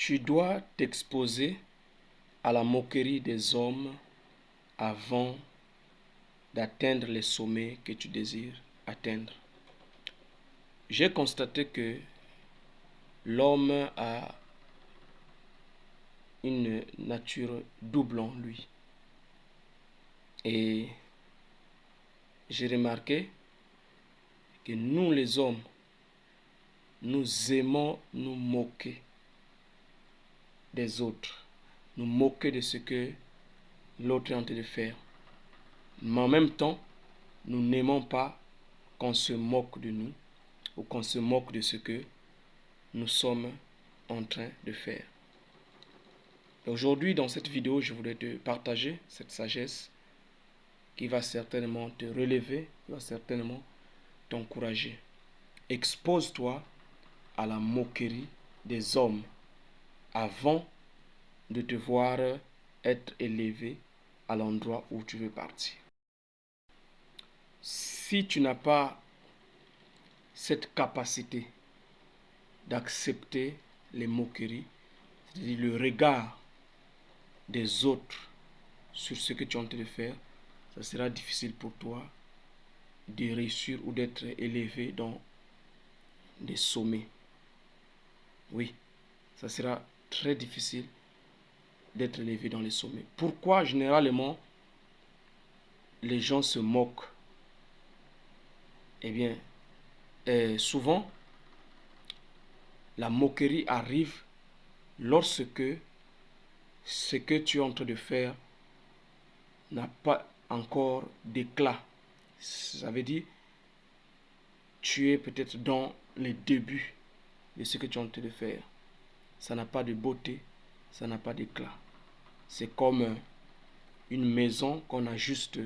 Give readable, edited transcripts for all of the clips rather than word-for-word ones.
Tu dois t'exposer à la moquerie des hommes avant d'atteindre les sommets que tu désires atteindre. J'ai constaté que l'homme a une nature double en lui. Et j'ai remarqué que nous les hommes, nous aimons nous moquer des autres, nous moquer de ce que l'autre est en train de faire. Mais en même temps, nous n'aimons pas qu'on se moque de nous ou qu'on se moque de ce que nous sommes en train de faire. Aujourd'hui, dans cette vidéo, je voulais te partager cette sagesse qui va certainement te relever, qui va certainement t'encourager. Expose-toi à la moquerie des hommes avant de te voir être élevé à l'endroit où tu veux partir. Si tu n'as pas cette capacité d'accepter les moqueries, c'est-à-dire le regard des autres sur ce que tu es en train de faire, ça sera difficile pour toi de réussir ou d'être élevé dans des sommets. Oui, ça sera très difficile d'être élevé dans les sommets. Pourquoi généralement les gens se moquent? Eh bien, souvent, la moquerie arrive lorsque ce que tu es en train de faire n'a pas encore d'éclat. Ça veut dire, tu es peut-être dans les débuts de ce que tu es en train de faire. Ça n'a pas de beauté, ça n'a pas d'éclat. C'est comme une maison qu'on a juste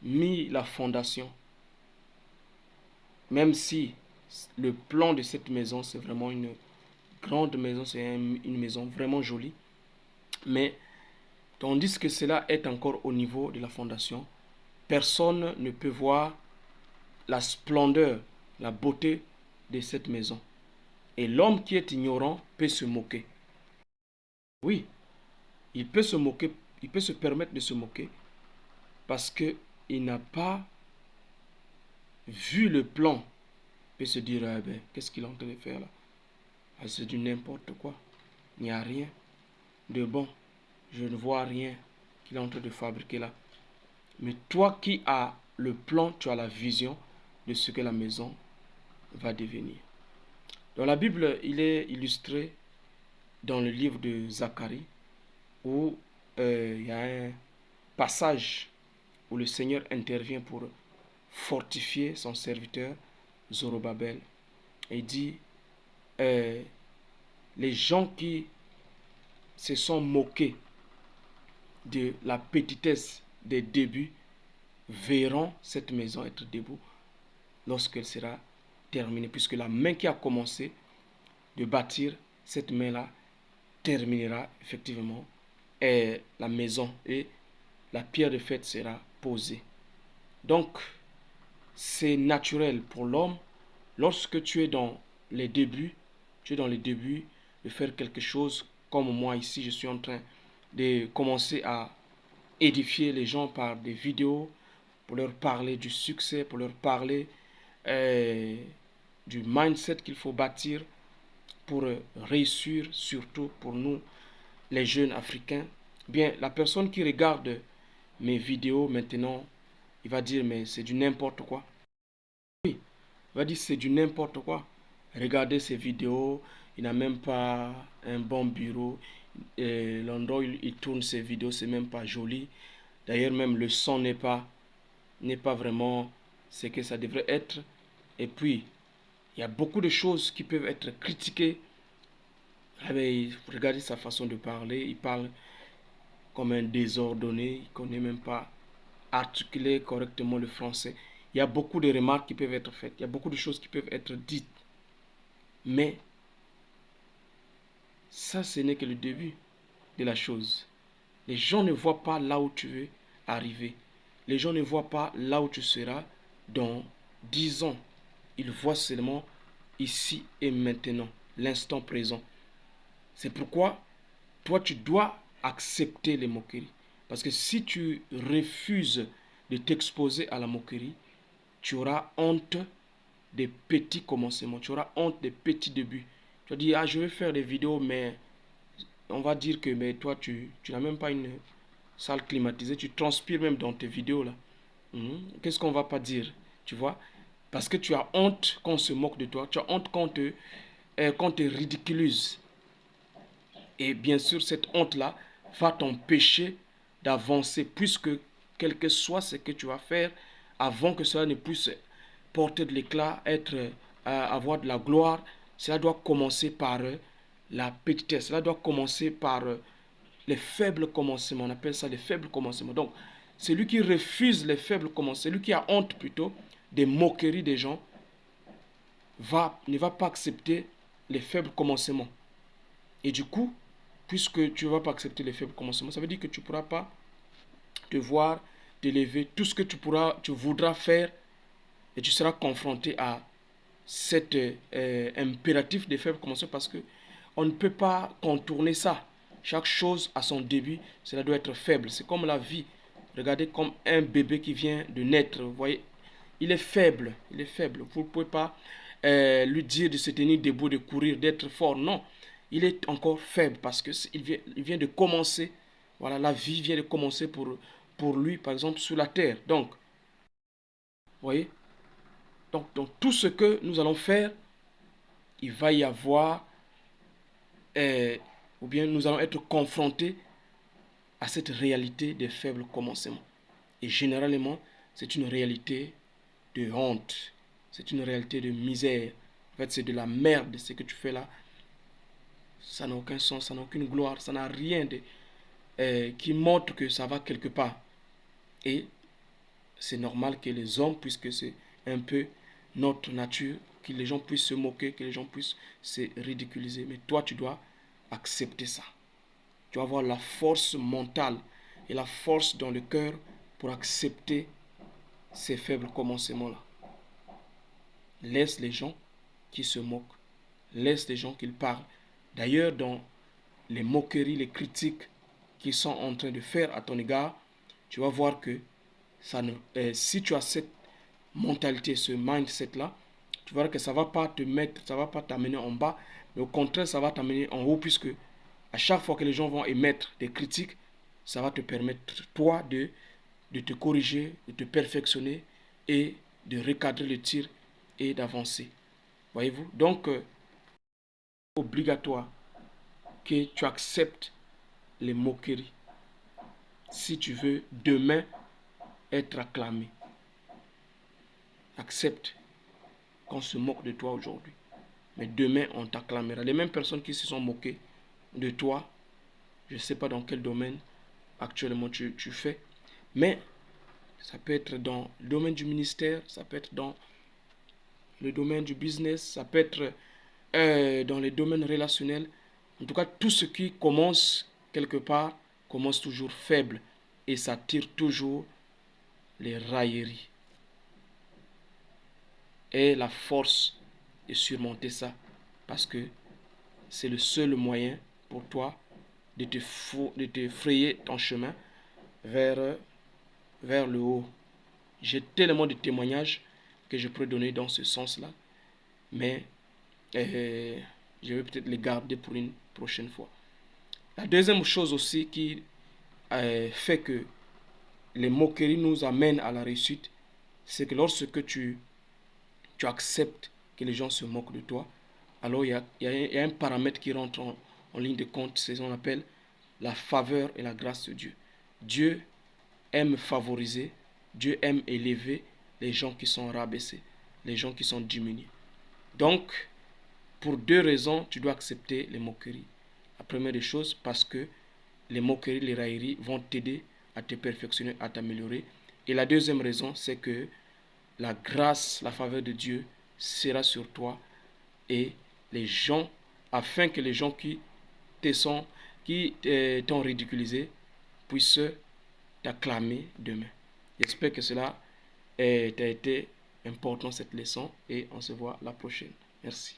mis la fondation. Même si le plan de cette maison, c'est vraiment une grande maison, c'est une maison vraiment jolie. Mais tandis que cela est encore au niveau de la fondation, personne ne peut voir la splendeur, la beauté de cette maison. Et l'homme qui est ignorant peut se moquer. Oui, il peut se moquer, il peut se permettre de se moquer parce qu'il n'a pas vu le plan. Il peut se dire, ah ben, qu'est-ce qu'il est en train de faire là? Ah, c'est du n'importe quoi. Il n'y a rien de bon. Je ne vois rien qu'il est en train de fabriquer là. Mais toi qui as le plan, tu as la vision de ce que la maison va devenir. Dans la Bible, il est illustré dans le livre de Zacharie où il y a un passage où le Seigneur intervient pour fortifier son serviteur Zorobabel. Et il dit, les gens qui se sont moqués de la petitesse des débuts verront cette maison être debout lorsqu'elle sera terminée, puisque la main qui a commencé de bâtir cette main-là terminera effectivement la maison et la pierre de fête sera posée. Donc, c'est naturel pour l'homme, lorsque tu es dans les débuts, de faire quelque chose, comme moi ici, je suis en train de commencer à édifier les gens par des vidéos, pour leur parler du succès, pour leur parler du mindset qu'il faut bâtir pour réussir, surtout pour nous, les jeunes africains. Bien, la personne qui regarde mes vidéos maintenant, il va dire, mais c'est du n'importe quoi. Oui, il va dire, c'est du n'importe quoi. Regardez ces vidéos, il n'a même pas un bon bureau. L'endroit où il tourne ses vidéos, c'est même pas joli. D'ailleurs, même le son n'est pas vraiment ce que ça devrait être. Et puis, il y a beaucoup de choses qui peuvent être critiquées. Regardez sa façon de parler. Il parle comme un désordonné. Il ne connaît même pas articuler correctement le français. Il y a beaucoup de remarques qui peuvent être faites. Il y a beaucoup de choses qui peuvent être dites. Mais ça, ce n'est que le début de la chose. Les gens ne voient pas là où tu veux arriver. Les gens ne voient pas là où tu seras dans 10 ans. Ils voient seulement ici et maintenant, l'instant présent. C'est pourquoi toi, tu dois accepter les moqueries. Parce que si tu refuses de t'exposer à la moquerie, tu auras honte des petits commencements, tu auras honte des petits débuts. Tu vas dire, ah, je vais faire des vidéos, mais on va dire que mais toi, tu n'as même pas une salle climatisée, tu transpires même dans tes vidéos là. Qu'est-ce qu'on va pas dire, tu vois? Parce que tu as honte qu'on se moque de toi, tu as honte qu'on te ridiculise. Et bien sûr, cette honte-là va t'empêcher d'avancer, puisque quel que soit ce que tu vas faire, avant que cela ne puisse porter de l'éclat, avoir de la gloire, cela doit commencer par la petitesse, cela doit commencer par les faibles commencements. On appelle ça les faibles commencements. Donc, celui qui refuse les faibles commencements, celui qui a honte plutôt des moqueries des gens, ne va pas accepter les faibles commencements. Et du coup, puisque tu ne vas pas accepter les faibles commencements, ça veut dire que tu ne pourras pas te voir, t'élever, tout ce que tu voudras faire, et tu seras confronté à cet impératif des faibles commencements parce que on ne peut pas contourner ça. Chaque chose a son début, cela doit être faible. C'est comme la vie. Regardez comme un bébé qui vient de naître, vous voyez, il est faible, il est faible. Vous ne pouvez pas lui dire de se tenir debout, de courir, d'être fort. Non, il est encore faible parce que il vient de commencer. Voilà, la vie vient de commencer pour lui, par exemple, sur la terre. Donc, vous voyez, donc tout ce que nous allons faire, il va y avoir, ou bien nous allons être confrontés à cette réalité des faibles commencements. Et généralement, c'est une réalité de honte. C'est une réalité de misère. En fait, c'est de la merde ce que tu fais là. Ça n'a aucun sens, ça n'a aucune gloire, ça n'a rien qui montre que ça va quelque part. Et c'est normal que les hommes, puisque c'est un peu notre nature, que les gens puissent se moquer, que les gens puissent se ridiculiser. Mais toi, tu dois accepter ça. Tu dois avoir la force mentale et la force dans le cœur pour accepter ces faibles commencements-là. Laisse les gens qui se moquent. Laisse les gens qui parlent. D'ailleurs, dans les moqueries, les critiques qu'ils sont en train de faire à ton égard, tu vas voir que si tu as cette mentalité, ce mindset-là, tu verras que ça ne va pas te mettre, ça ne va pas t'amener en bas, mais au contraire, ça va t'amener en haut, puisque à chaque fois que les gens vont émettre des critiques, ça va te permettre, toi, de te corriger, de te perfectionner et de recadrer le tir et d'avancer. Voyez-vous? Donc, obligatoire que tu acceptes les moqueries si tu veux demain être acclamé. Accepte qu'on se moque de toi aujourd'hui. Mais demain, on t'acclamera. Les mêmes personnes qui se sont moquées de toi, je ne sais pas dans quel domaine actuellement tu fais, mais ça peut être dans le domaine du ministère, ça peut être dans le domaine du business, ça peut être dans les domaines relationnels. En tout cas, tout ce qui commence quelque part commence toujours faible et ça tire toujours les railleries. Et la force de surmonter ça parce que c'est le seul moyen pour toi de te frayer ton chemin vers, vers le haut. J'ai tellement de témoignages que je pourrais donner dans ce sens-là, mais je vais peut-être les garder pour une prochaine fois. La deuxième chose aussi qui fait que les moqueries nous amènent à la réussite, c'est que lorsque tu acceptes que les gens se moquent de toi, alors il y a un paramètre qui rentre en ligne de compte, c'est ce qu'on appelle la faveur et la grâce de Dieu. Dieu aime favoriser, Dieu aime élever les gens qui sont rabaissés, les gens qui sont diminués. Donc, pour deux raisons, tu dois accepter les moqueries. La première des choses, parce que les moqueries, les railleries vont t'aider à te perfectionner, à t'améliorer. Et la deuxième raison, c'est que la grâce, la faveur de Dieu sera sur toi et les gens, afin que les gens qui t'ont ridiculisé puissent t'acclamer demain. J'espère que cela t'a été important, cette leçon, et on se voit la prochaine. Merci.